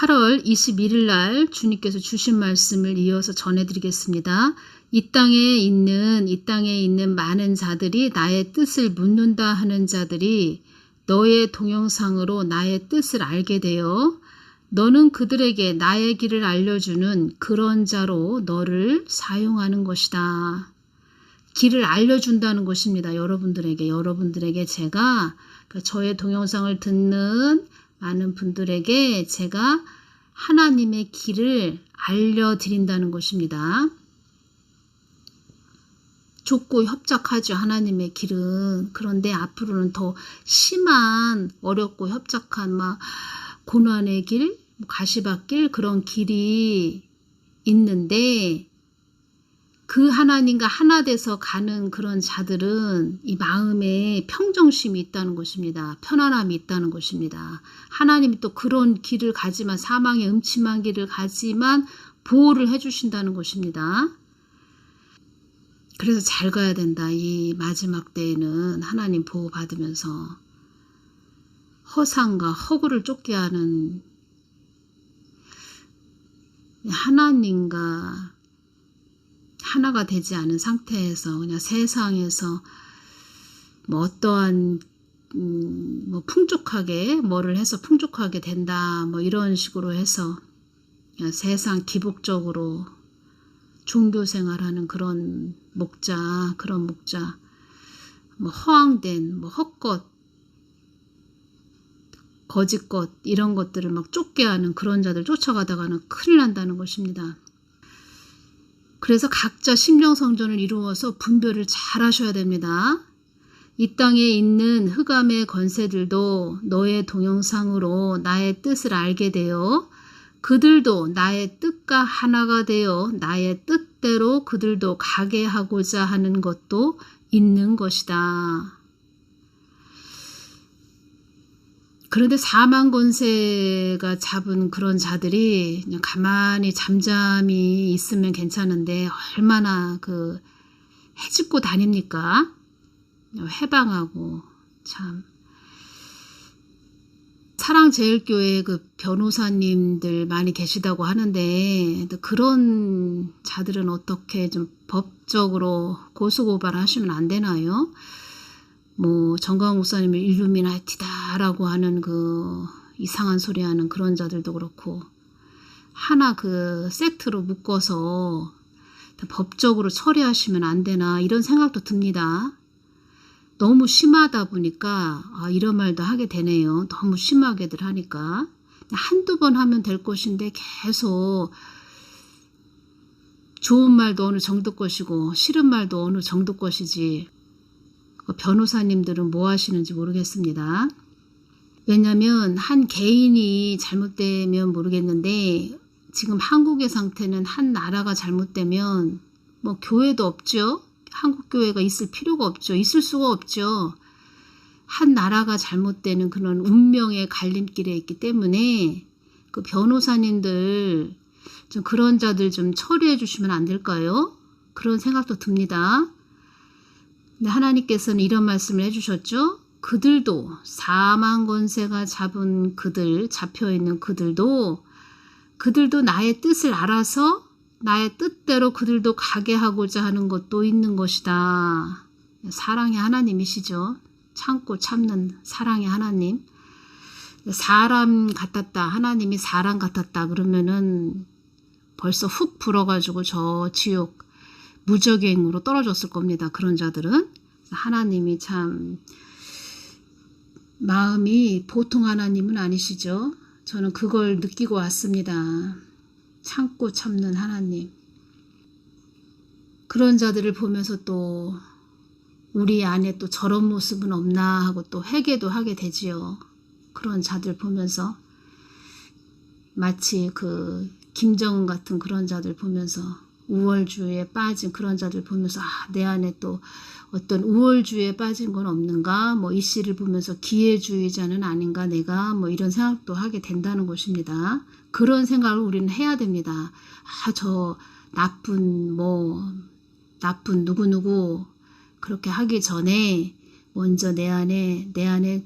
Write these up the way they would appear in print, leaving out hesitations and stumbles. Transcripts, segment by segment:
8월 21일 날 주님께서 주신 말씀을 이어서 전해드리겠습니다. 이 땅에 있는 많은 자들이 나의 뜻을 묻는다 하는 자들이 너의 동영상으로 나의 뜻을 알게 되어 너는 그들에게 나의 길을 알려주는 그런 자로 너를 사용하는 것이다. 길을 알려준다는 것입니다. 여러분들에게 제가 저의 동영상을 듣는 많은 분들에게 제가 하나님의 길을 알려드린다는 것입니다. 좁고 협착하죠. 하나님의 길은. 그런데 앞으로는 더 심한 어렵고 협착한 고난의 길, 가시밭길 그런 길이 있는데 그 하나님과 하나 돼서 가는 그런 자들은 이 마음에 평정심이 있다는 것입니다. 편안함이 있다는 것입니다. 하나님이 또 그런 길을 가지만 사망의 음침한 길을 가지만 보호를 해주신다는 것입니다. 그래서 잘 가야 된다. 이 마지막 때에는 하나님 보호받으면서 허상과 허구를 쫓게 하는 하나님과 하나가 되지 않은 상태에서 그냥 세상에서 어떠한 풍족하게 뭐를 해서 풍족하게 된다 이런 식으로 해서 그냥 세상 기복적으로 종교생활하는 그런 목자 허황된 헛것 거짓것 이런 것들을 쫓게 하는 그런 자들 쫓아가다가는 큰일 난다는 것입니다. 그래서 각자 심령성전을 이루어서 분별을 잘 하셔야 됩니다. 이 땅에 있는 흑암의 권세들도 너의 동영상으로 나의 뜻을 알게 되어 그들도 나의 뜻과 하나가 되어 나의 뜻대로 그들도 가게 하고자 하는 것도 있는 것이다. 그런데 사망 권세가 잡은 그런 자들이 그냥 가만히 잠잠히 있으면 괜찮은데 얼마나 해집고 다닙니까? 해방하고 참. 사랑제일교회 변호사님들 많이 계시다고 하는데 그런 자들은 어떻게 좀 법적으로 고소고발하시면 안 되나요? 정광훈 목사님을 일루미나티다라고 하는 이상한 소리 하는 그런 자들도 그렇고 하나 세트로 묶어서 법적으로 처리하시면 안 되나 이런 생각도 듭니다. 너무 심하다 보니까 이런 말도 하게 되네요. 너무 심하게들 하니까 한두 번 하면 될 것인데 계속 좋은 말도 어느 정도 것이고 싫은 말도 어느 정도 것이지 변호사님들은 뭐 하시는지 모르겠습니다. 왜냐하면 한 개인이 잘못되면 모르겠는데 지금 한국의 상태는 한 나라가 잘못되면 교회도 없죠. 한국 교회가 있을 필요가 없죠. 있을 수가 없죠. 한 나라가 잘못되는 그런 운명의 갈림길에 있기 때문에 변호사님들 좀 그런 자들 좀 처리해 주시면 안 될까요? 그런 생각도 듭니다. 하나님께서는 이런 말씀을 해주셨죠. 그들도 사망 권세가 잡은 잡혀있는 그들도 나의 뜻을 알아서 나의 뜻대로 그들도 가게 하고자 하는 것도 있는 것이다. 사랑의 하나님이시죠. 참고 참는 사랑의 하나님. 사람 같았다. 하나님이 사람 같았다. 그러면은 벌써 훅 불어가지고 저 지옥 무적행으로 떨어졌을 겁니다. 그런 자들은. 하나님이 참 마음이 보통 하나님은 아니시죠. 저는 그걸 느끼고 왔습니다. 참고 참는 하나님. 그런 자들을 보면서 또 우리 안에 또 저런 모습은 없나 하고 또 회개도 하게 되지요. 그런 자들 보면서 마치 김정은 같은 그런 자들 보면서 우월주의에 빠진 그런 자들 보면서 내 안에 또 어떤 우월주의에 빠진 건 없는가 이 씨를 보면서 기회주의자는 아닌가 내가 이런 생각도 하게 된다는 것입니다. 그런 생각을 우리는 해야 됩니다. 저 나쁜 누구누구 그렇게 하기 전에 먼저 내 안에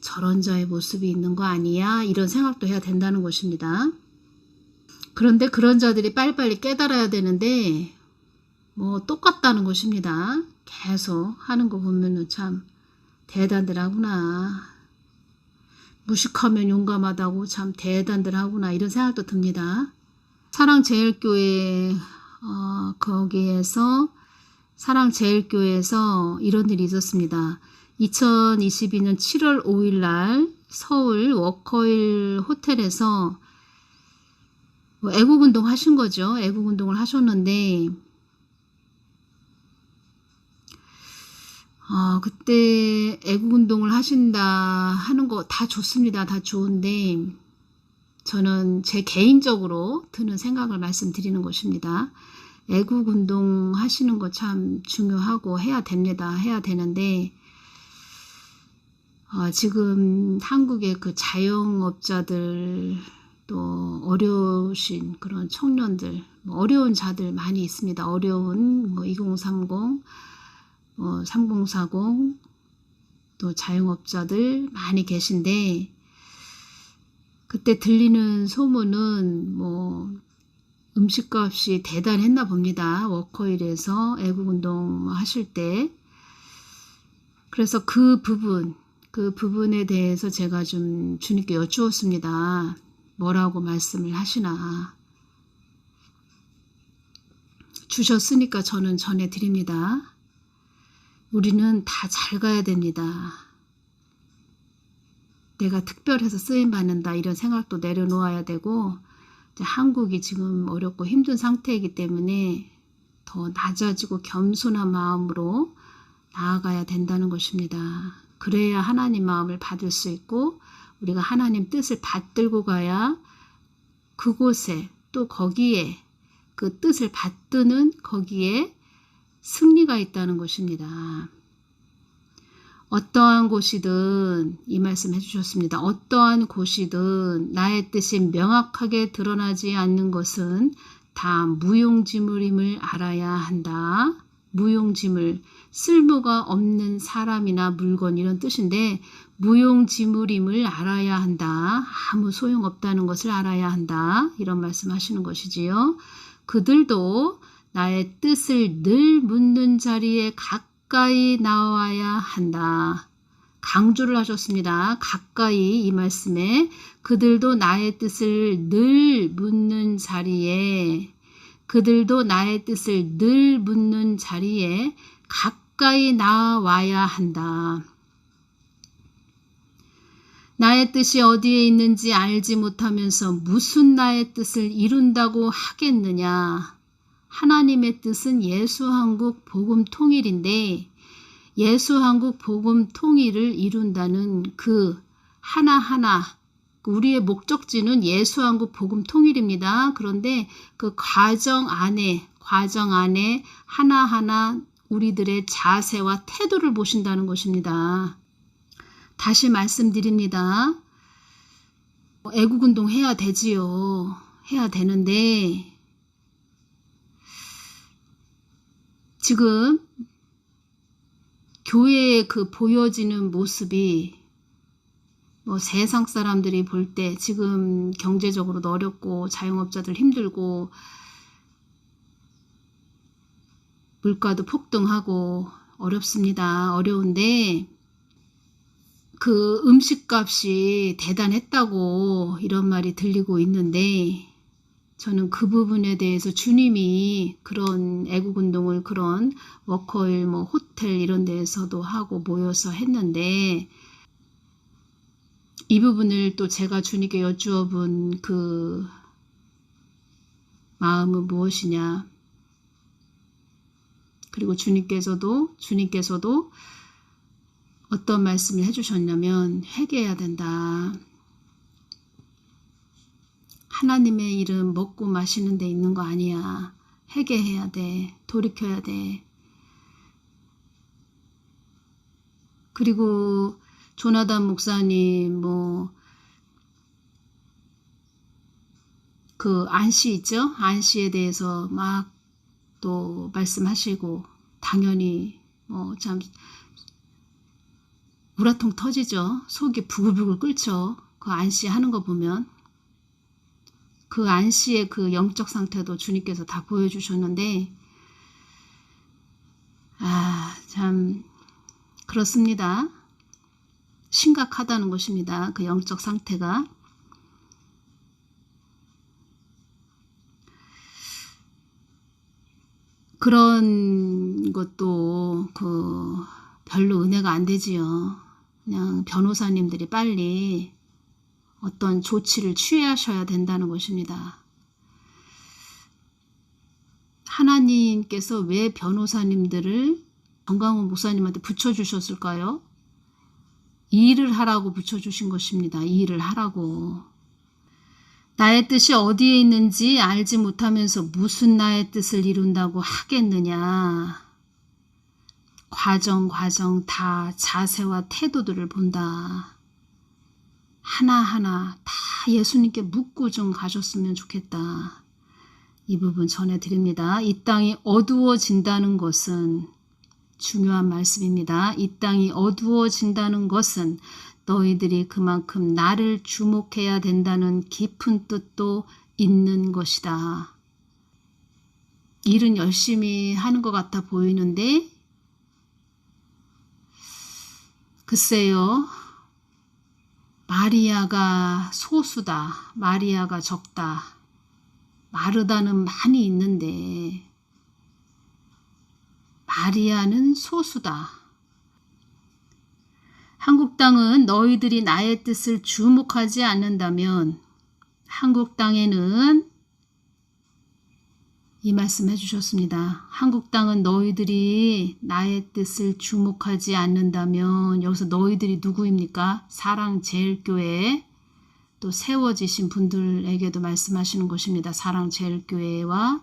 저런 자의 모습이 있는 거 아니야? 이런 생각도 해야 된다는 것입니다. 그런데 그런 자들이 빨리빨리 깨달아야 되는데 뭐 똑같다는 것입니다. 계속 하는 거 보면은 참 대단들 하구나. 무식하면 용감하다고 참 대단들 하구나 이런 생각도 듭니다. 사랑제일교회 거기에서 사랑제일교회에서 이런 일이 있었습니다. 2022년 7월 5일 날 서울 워커힐 호텔에서 애국운동 하신 거죠. 애국운동을 하셨는데 그때 애국운동을 하신다 하는 거 다 좋습니다. 다 좋은데 저는 제 개인적으로 드는 생각을 말씀드리는 것입니다. 애국운동 하시는 거 참 중요하고 해야 됩니다. 해야 되는데 지금 한국의 그 자영업자들 또 어려우신 그런 청년들 어려운 자들 많이 있습니다. 어려운 2030 3040 또 자영업자들 많이 계신데 그때 들리는 소문은 음식값이 대단했나 봅니다. 워커힐에서 애국운동 하실 때. 그래서 그 부분에 대해서 제가 좀 주님께 여쭈었습니다. 뭐라고 말씀을 하시나. 주셨으니까 저는 전해드립니다. 우리는 다 잘 가야 됩니다. 내가 특별해서 쓰임받는다 이런 생각도 내려놓아야 되고 한국이 지금 어렵고 힘든 상태이기 때문에 더 낮아지고 겸손한 마음으로 나아가야 된다는 것입니다. 그래야 하나님 마음을 받을 수 있고 우리가 하나님 뜻을 받들고 가야 그곳에 또 거기에 그 뜻을 받드는 거기에 승리가 있다는 것입니다. 어떠한 곳이든 이 말씀 해주셨습니다. 어떠한 곳이든 나의 뜻이 명확하게 드러나지 않는 것은 다 무용지물임을 알아야 한다. 무용지물, 쓸모가 없는 사람이나 물건 이런 뜻인데 무용지물임을 알아야 한다. 아무 소용없다는 것을 알아야 한다. 이런 말씀 하시는 것이지요. 그들도 나의 뜻을 늘 묻는 자리에 가까이 나와야 한다. 강조를 하셨습니다. 가까이 이 말씀에 그들도 나의 뜻을 늘 묻는 자리에 그들도 나의 뜻을 늘 묻는 자리에 가까이 나와야 한다. 나의 뜻이 어디에 있는지 알지 못하면서 무슨 나의 뜻을 이룬다고 하겠느냐. 하나님의 뜻은 예수한국 복음 통일인데 예수한국 복음 통일을 이룬다는 그 하나하나 우리의 목적지는 예수한국 복음 통일입니다. 그런데 그 과정 안에 하나하나 우리들의 자세와 태도를 보신다는 것입니다. 다시 말씀드립니다. 애국운동 해야 되지요. 해야 되는데 지금 교회에 그 보여지는 모습이 세상 사람들이 볼 때 지금 경제적으로도 어렵고 자영업자들 힘들고 물가도 폭등하고 어렵습니다. 어려운데 그 음식값이 대단했다고 이런 말이 들리고 있는데 저는 그 부분에 대해서 주님이 그런 애국운동을 그런 워커힐 호텔 이런 데에서도 하고 모여서 했는데 이 부분을 또 제가 주님께 여쭈어 본 그 마음은 무엇이냐. 그리고 주님께서도 어떤 말씀을 해주셨냐면 회개해야 된다. 하나님의 일은 먹고 마시는 데 있는 거 아니야. 회개해야 돼. 돌이켜야 돼. 그리고 조나단 목사님 그 안씨 있죠? 안씨에 대해서 막 또 말씀하시고 당연히 참 우라통 터지죠. 속이 부글부글 끓죠. 그 안씨 하는 거 보면. 그 안씨의 그 영적 상태도 주님께서 다 보여주셨는데, 참 그렇습니다. 심각하다는 것입니다. 그 영적 상태가. 그런 것도 별로 은혜가 안 되지요. 그냥 변호사님들이 빨리 어떤 조치를 취하셔야 된다는 것입니다. 하나님께서 왜 변호사님들을 정강훈 목사님한테 붙여주셨을까요? 일을 하라고 붙여주신 것입니다. 일을 하라고. 나의 뜻이 어디에 있는지 알지 못하면서 무슨 나의 뜻을 이룬다고 하겠느냐. 과정 다 자세와 태도들을 본다. 하나하나 다 예수님께 묻고 좀 가셨으면 좋겠다. 이 부분 전해드립니다. 이 땅이 어두워진다는 것은 중요한 말씀입니다. 이 땅이 어두워진다는 것은 너희들이 그만큼 나를 주목해야 된다는 깊은 뜻도 있는 것이다. 일은 열심히 하는 것 같아 보이는데 글쎄요. 마리아가 소수다. 마리아가 적다. 마르다는 많이 있는데 마리아는 소수다. 한국 땅은 너희들이 나의 뜻을 주목하지 않는다면 한국 땅에는 이 말씀 해주셨습니다. 한국 땅은 너희들이 나의 뜻을 주목하지 않는다면 여기서 너희들이 누구입니까? 사랑제일교회 또 세워지신 분들에게도 말씀하시는 것입니다. 사랑제일교회와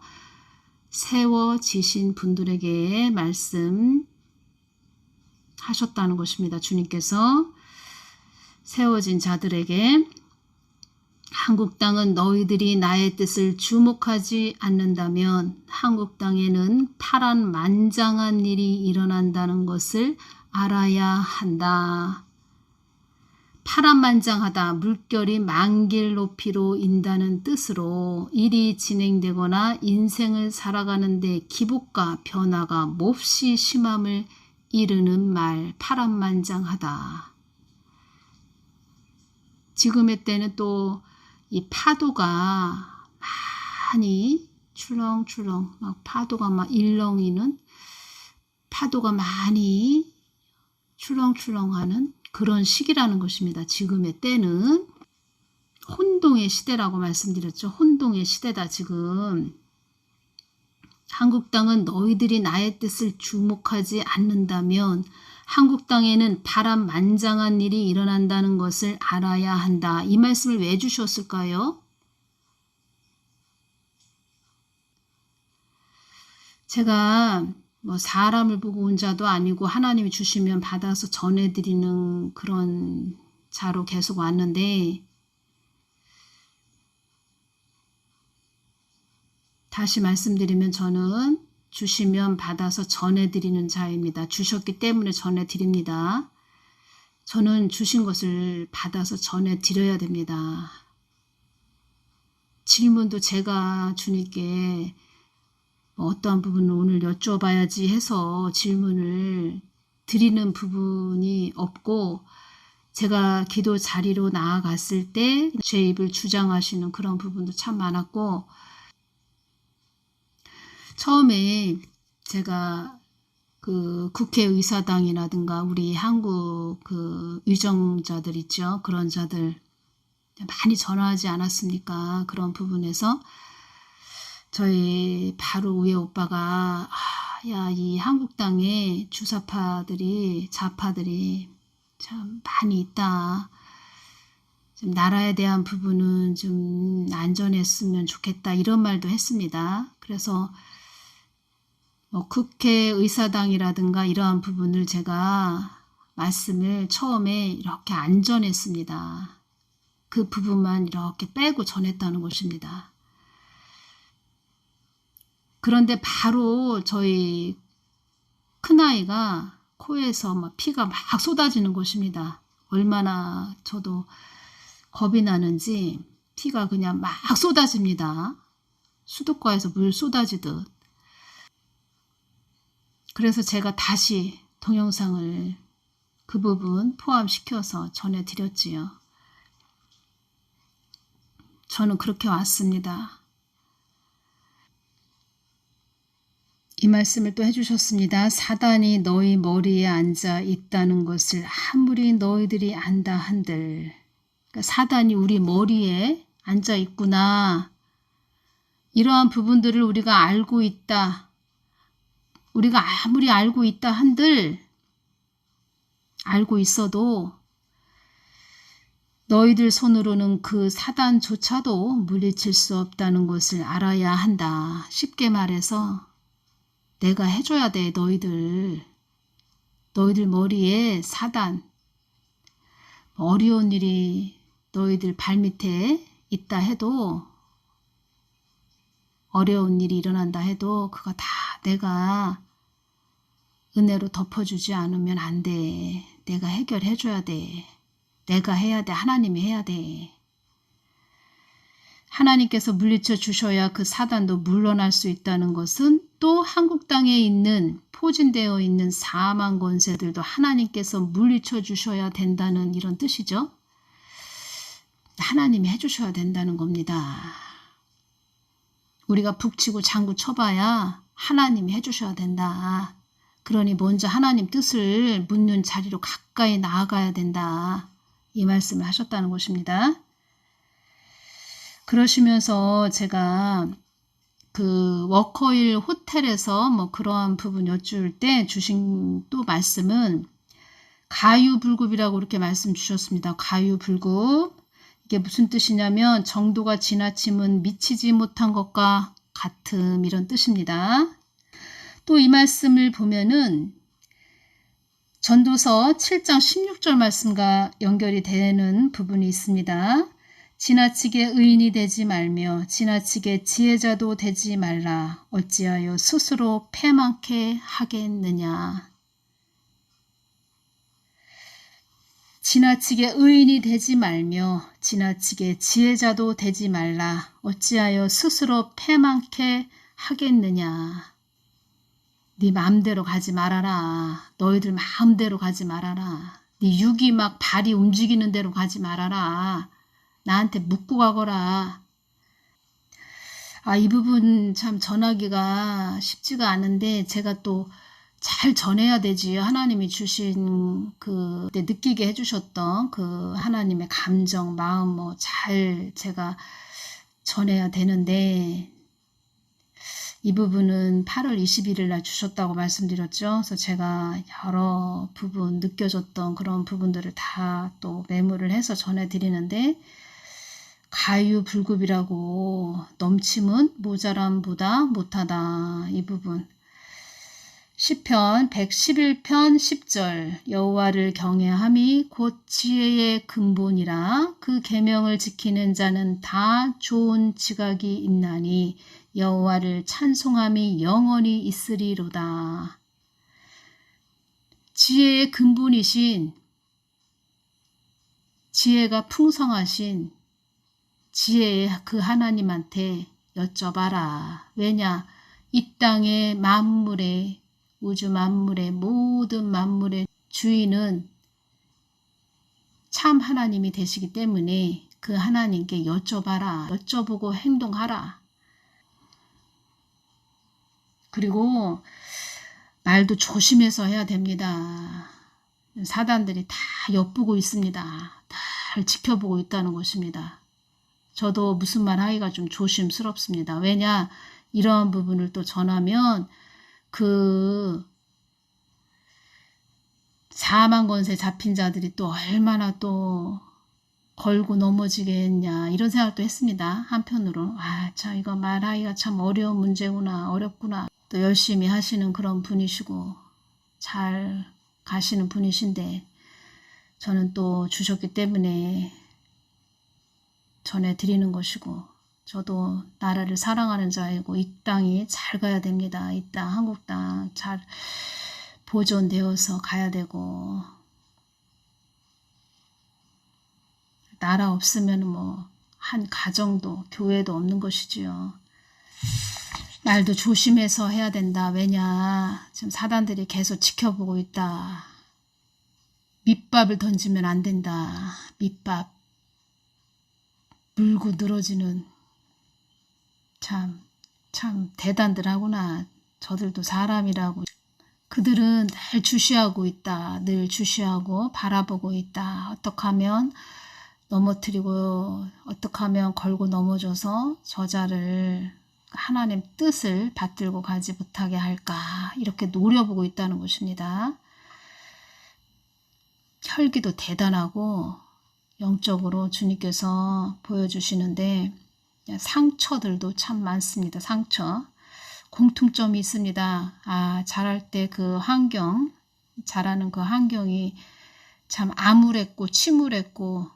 세워지신 분들에게 말씀하셨다는 것입니다. 주님께서 세워진 자들에게 한국 땅은 너희들이 나의 뜻을 주목하지 않는다면 한국 땅에는 파란만장한 일이 일어난다는 것을 알아야 한다. 파란만장하다, 물결이 만길 높이로 인다는 뜻으로 일이 진행되거나 인생을 살아가는데 기복과 변화가 몹시 심함을 이르는 말, 파란만장하다. 지금의 때는 또 이 파도가 많이 출렁출렁 막 파도가 막 일렁이는 파도가 많이 출렁출렁하는 그런 시기라는 것입니다. 지금의 때는 혼동의 시대라고 말씀드렸죠. 혼동의 시대다 지금. 한국 땅은 너희들이 나의 뜻을 주목하지 않는다면 한국 땅에는 파란만장한 일이 일어난다는 것을 알아야 한다. 이 말씀을 왜 주셨을까요? 제가 사람을 보고 온 자도 아니고 하나님이 주시면 받아서 전해드리는 그런 자로 계속 왔는데 다시 말씀드리면 저는 주시면 받아서 전해드리는 자입니다. 주셨기 때문에 전해드립니다. 저는 주신 것을 받아서 전해드려야 됩니다. 질문도 제가 주님께 어떠한 부분을 오늘 여쭤봐야지 해서 질문을 드리는 부분이 없고 제가 기도 자리로 나아갔을 때 제 입을 주장하시는 그런 부분도 참 많았고 처음에 제가 그 국회의사당이라든가 우리 한국 그 유정자들 있죠. 그런 자들 많이 전화하지 않았습니까? 그런 부분에서 저희 바로 위에 오빠가 야, 이 한국 땅에 주사파들이 좌파들이 참 많이 있다. 좀 나라에 대한 부분은 좀 안전했으면 좋겠다. 이런 말도 했습니다. 그래서 국회의사당이라든가 이러한 부분을 제가 말씀을 처음에 이렇게 안 전했습니다. 그 부분만 이렇게 빼고 전했다는 것입니다. 그런데 바로 저희 큰아이가 코에서 막 피가 막 쏟아지는 것입니다. 얼마나 저도 겁이 나는지 피가 그냥 막 쏟아집니다. 수도가에서 물 쏟아지듯. 그래서 제가 다시 동영상을 그 부분 포함시켜서 전해드렸지요. 저는 그렇게 왔습니다. 이 말씀을 또 해주셨습니다. 사단이 너희 머리에 앉아 있다는 것을 아무리 너희들이 안다 한들, 그러니까 사단이 우리 머리에 앉아 있구나. 이러한 부분들을 우리가 알고 있다. 우리가 아무리 알고 있다 한들, 알고 있어도 너희들 손으로는 그 사단조차도 물리칠 수 없다는 것을 알아야 한다. 쉽게 말해서 내가 해줘야 돼. 너희들 머리에 사단, 어려운 일이 너희들 발밑에 있다 해도, 어려운 일이 일어난다 해도 그거 다 내가 은혜로 덮어주지 않으면 안 돼. 내가 해결해줘야 돼. 내가 해야 돼. 하나님이 해야 돼. 하나님께서 물리쳐 주셔야 그 사단도 물러날 수 있다는 것은 또 한국 땅에 있는 포진되어 있는 사망 권세들도 하나님께서 물리쳐 주셔야 된다는 이런 뜻이죠. 하나님이 해주셔야 된다는 겁니다. 우리가 북치고 장구 쳐봐야 하나님이 해주셔야 된다. 그러니 먼저 하나님 뜻을 묻는 자리로 가까이 나아가야 된다. 이 말씀을 하셨다는 것입니다. 그러시면서 제가 그 워커힐 호텔에서 뭐 그러한 부분 여쭈을 때 주신 또 말씀은 가유불급이라고 이렇게 말씀 주셨습니다. 가유불급. 이게 무슨 뜻이냐면 정도가 지나침은 미치지 못한 것과 같음, 이런 뜻입니다. 또 이 말씀을 보면은 전도서 7장 16절 말씀과 연결이 되는 부분이 있습니다. 지나치게 의인이 되지 말며 지나치게 지혜자도 되지 말라. 어찌하여 스스로 패망케 하겠느냐. 지나치게 의인이 되지 말며 지나치게 지혜자도 되지 말라. 어찌하여 스스로 패망케 하겠느냐. 네 마음대로 가지 말아라. 너희들 마음대로 가지 말아라. 네 육이 막 발이 움직이는 대로 가지 말아라. 나한테 묻고 가거라. 이 부분 참 전하기가 쉽지가 않은데 제가 또 잘 전해야 되지요. 하나님이 주신 그 느끼게 해주셨던 그 하나님의 감정, 마음 잘 제가 전해야 되는데 이 부분은 8월 21일 날 주셨다고 말씀드렸죠. 그래서 제가 여러 부분 느껴졌던 그런 부분들을 다 또 메모를 해서 전해드리는데 가유불급이라고 넘침은 모자람보다 못하다. 이 부분 시편 111편 10절 여호와를 경외함이 곧 지혜의 근본이라 그 계명을 지키는 자는 다 좋은 지각이 있나니 여호와를 찬송함이 영원히 있으리로다. 지혜의 근본이신, 지혜가 풍성하신 지혜의 그 하나님한테 여쭤봐라. 왜냐? 이 땅의 만물의, 우주 만물의 모든 만물의 주인은 참 하나님이 되시기 때문에 그 하나님께 여쭤봐라. 여쭤보고 행동하라. 그리고 말도 조심해서 해야 됩니다. 사단들이 다 엿보고 있습니다. 다 지켜보고 있다는 것입니다. 저도 무슨 말 하기가 좀 조심스럽습니다. 왜냐? 이러한 부분을 또 전하면 그 사망 권세 잡힌 자들이 또 얼마나 또 걸고 넘어지겠냐 이런 생각도 했습니다. 한편으로 참 이거 말하기가 참 어려운 문제구나, 어렵구나. 또 열심히 하시는 그런 분이시고 잘 가시는 분이신데 저는 또 주셨기 때문에 전해드리는 것이고 저도 나라를 사랑하는 자이고 이 땅이 잘 가야 됩니다. 이 땅, 한국 땅 잘 보존되어서 가야 되고, 나라 없으면 뭐 한 가정도 교회도 없는 것이지요. 말도 조심해서 해야 된다. 왜냐, 지금 사단들이 계속 지켜보고 있다. 밑밥을 던지면 안 된다. 밑밥. 물고 늘어지는, 참 대단들 하구나. 저들도 사람이라고. 그들은 늘 주시하고 있다. 늘 주시하고 바라보고 있다. 어떻게 하면 넘어뜨리고, 어떻게 하면 걸고 넘어져서 저자를 하나님 뜻을 받들고 가지 못하게 할까, 이렇게 노려보고 있다는 것입니다. 혈기도 대단하고 영적으로 주님께서 보여주시는데, 상처들도 참 많습니다. 상처. 공통점이 있습니다. 자랄 때 그 환경, 자라는 그 환경이 참 암울했고 침울했고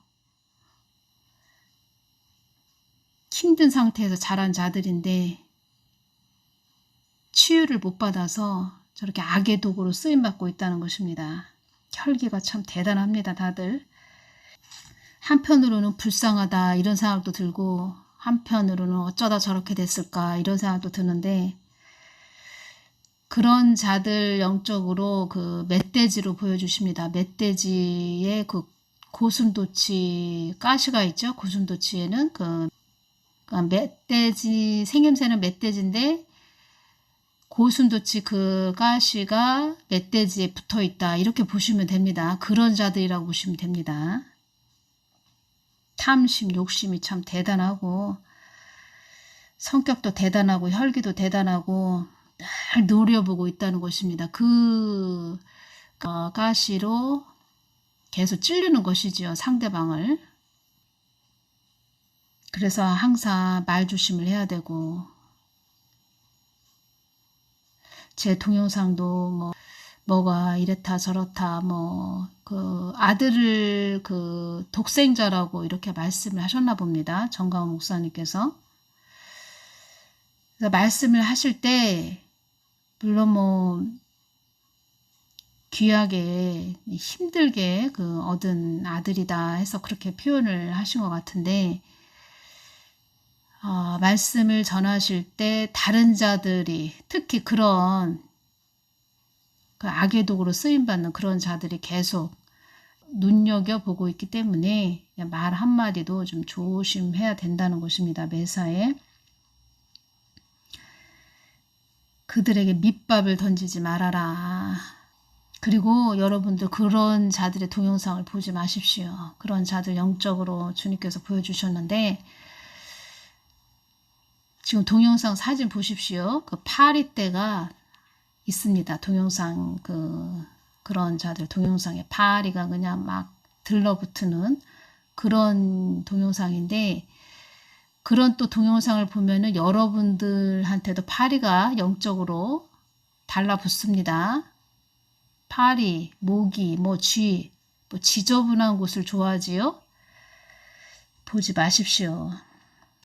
힘든 상태에서 자란 자들인데, 치유를 못 받아서 저렇게 악의 도구로 쓰임받고 있다는 것입니다. 혈기가 참 대단합니다. 다들. 한편으로는 불쌍하다 이런 생각도 들고, 한편으로는 어쩌다 저렇게 됐을까 이런 생각도 드는데, 그런 자들 영적으로 그 멧돼지로 보여주십니다. 멧돼지의 그 고슴도치 가시가 있죠. 고슴도치에는 그 멧돼지, 생김새는 멧돼지인데 고슴도치 그 가시가 멧돼지에 붙어 있다, 이렇게 보시면 됩니다. 그런 자들이라고 보시면 됩니다. 탐심, 욕심이 참 대단하고, 성격도 대단하고, 혈기도 대단하고, 늘 노려보고 있다는 것입니다. 그 가시로 계속 찌르는 것이지요, 상대방을. 그래서 항상 말조심을 해야 되고, 제 동영상도 뭐가 이렇다 저렇다, 그 아들을 그 독생자라고 이렇게 말씀을 하셨나 봅니다. 정강훈 목사님께서. 그래서 말씀을 하실 때, 물론 귀하게 힘들게 그 얻은 아들이다 해서 그렇게 표현을 하신 것 같은데, 말씀을 전하실 때 다른 자들이, 특히 그런 그 악의 도구로 쓰임받는 그런 자들이 계속 눈여겨보고 있기 때문에 말 한마디도 좀 조심해야 된다는 것입니다. 매사에. 그들에게 밑밥을 던지지 말아라. 그리고 여러분들 그런 자들의 동영상을 보지 마십시오. 그런 자들 영적으로 주님께서 보여주셨는데, 지금 동영상 사진 보십시오. 그 파리떼가 있습니다. 동영상 그런 자들 동영상에 파리가 그냥 막 들러붙는 그런 동영상인데, 그런 또 동영상을 보면은 여러분들한테도 파리가 영적으로 달라붙습니다. 파리, 모기, 쥐, 지저분한 곳을 좋아하지요? 보지 마십시오.